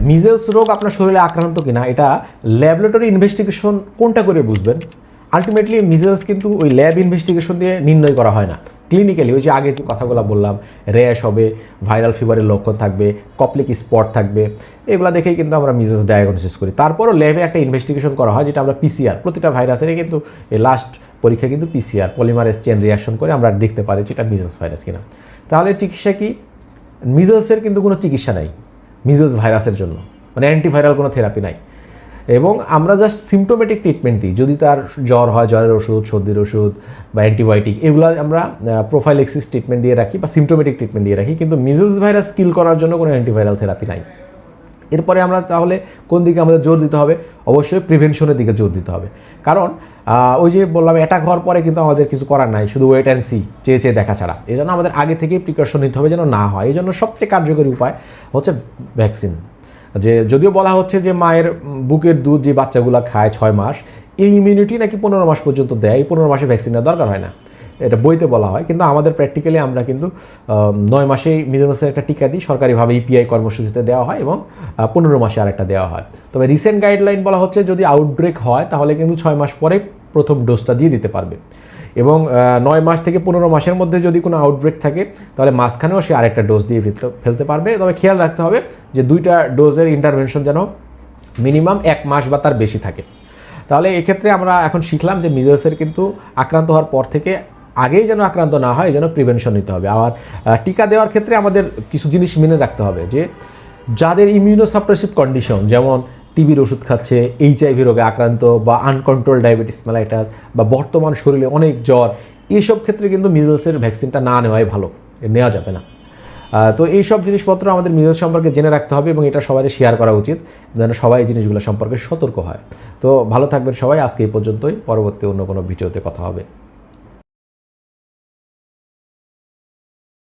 Measles রোগ আপনার শরীরে আক্রান্ত কিনা এটা ল্যাবরেটরি ইনভেস্টিগেশন কোনটা করে বুঝবেন? আলটিমেটলি মিজেলস কিন্তু ওই ল্যাব ইনভেস্টিগেশন দিয়ে নির্ণয় করা হয় না, ক্লিনিক্যালি ওই যে আগে যে কথাগুলো বললাম, র্যাশ হবে, ভাইরাল ফিভারের লক্ষণ থাকবে, কপ্লিক স্পট থাকবে, এগুলো দেখেই কিন্তু আমরা মিজেলস ডায়াগনোসিস করি। তারপরও ল্যাবে একটা ইনভেস্টিগেশন করা হয় যেটা আমরা পিসিআর, প্রতিটা ভাইরাসেরই কিন্তু এই লাস্ট পরীক্ষা কিন্তু পিসিআর, পলিমারেজ চেন রিয়াকশন করে আমরা দেখতে পারি যেটা মিজেলস ভাইরাস কিনা। তাহলে চিকিৎসা কি? মিজেলসের কিন্তু কোনো চিকিৎসা নাই মিজেলস ভাইরাসের জন্য, মানে অ্যান্টিভাইরাল কোনো থেরাপি নাই, এবং আমরা জাস্ট সিমটোমেটিক ট্রিটমেন্ট দিই। যদি তার জ্বর হয় জ্বরের ওষুধ, সর্দির ওষুধ বা অ্যান্টিবায়োটিক এগুলো আমরা প্রোফাইলেক্সিস ট্রিটমেন্ট দিয়ে রাখি বা সিমটোমেটিক ট্রিটমেন্ট দিয়ে রাখি, কিন্তু মিজেলস ভাইরাস কিল করার জন্য কোনো অ্যান্টিভাইরাল থেরাপি নাই। এরপরে আমরা তাহলে কোন দিকে আমাদের জোর দিতে হবে? অবশ্যই প্রিভেনশনের দিকে জোর দিতে হবে, কারণ ওই যে বললাম অ্যাটাক হওয়ার পরে কিন্তু আমাদের কিছু করার নাই, শুধু ওয়েট অ্যান্ড সি, চেয়ে চেয়ে দেখা ছাড়া। এই জন্য আমাদের আগে থেকেই প্রিকশন নিতে হবে যেন না হয়। এই জন্য সবচেয়ে কার্যকরী উপায় হচ্ছে ভ্যাকসিন। যে যদিও বলা হচ্ছে যে মায়ের বুকের দুধ যে বাচ্চাগুলো খায় 6 মাস, এই ইমিউনিটি নাকি 15 মাস পর্যন্ত দেয়, এই 15 মাসে ভ্যাকসিন নেওয়ার দরকার হয় না, এটা বইতে বলা হয়। কিন্তু আমাদের প্র্যাকটিক্যালি আমরা কিন্তু 9 মাসেই মিজেলসের একটা টিকা দিই, সরকারিভাবে ইপিআই কর্মসূচিতে দেওয়া হয়, এবং 15 মাসে আরেকটা দেওয়া হয়। তবে রিসেন্ট গাইডলাইন বলা হচ্ছে যদি আউটব্রেক হয় তাহলে কিন্তু 6 মাস পরে প্রথম ডোজটা দিয়ে দিতে পারবে, এবং 9 মাস থেকে 15 মাসের মধ্যে যদি কোনো আউটব্রেক থাকে তাহলে মাঝখানেও সে আরেকটা ডোজ দিয়ে ফেলতে পারবে। তবে খেয়াল রাখতে হবে যে 2টা ডোজের ইন্টারভেনশন যেন মিনিমাম 1 মাস বা তার বেশি থাকে। তাহলে এক্ষেত্রে আমরা এখন শিখলাম যে মিজেলসের কিন্তু আক্রান্ত হওয়ার পর থেকে আগেই যেন আক্রান্ত না হয় এই জন্য প্রিভেনশন নিতে হবে। আর টিকা দেওয়ার ক্ষেত্রে আমাদের কিছু জিনিস মেনে রাখতে হবে, যে যাদের ইমিউনোসাপ্রেসিভ কন্ডিশন, যেমন টিবির ওষুধ খাচ্ছে, এইচআইভি রোগে আক্রান্ত, বা আনকন্ট্রোল ডায়াবেটিস মেলাইটাস, বা বর্তমান শরীরে অনেক জ্বর, এইসব ক্ষেত্রে কিন্তু মিজেলসের ভ্যাকসিনটা না নেওয়াই ভালো, নেওয়া যাবে না। তো এইসব জিনিসপত্র আমাদের মিজেলস সম্পর্কে জেনে রাখতে হবে, এবং এটা সবাই শেয়ার করা উচিত যেন সবাই এই জিনিসগুলো সম্পর্কে সতর্ক হয়। তো ভালো থাকবেন সবাই, আজকে এই পর্যন্তই, পরবর্তী অন্য কোনো ভিডিওতে কথা হবে।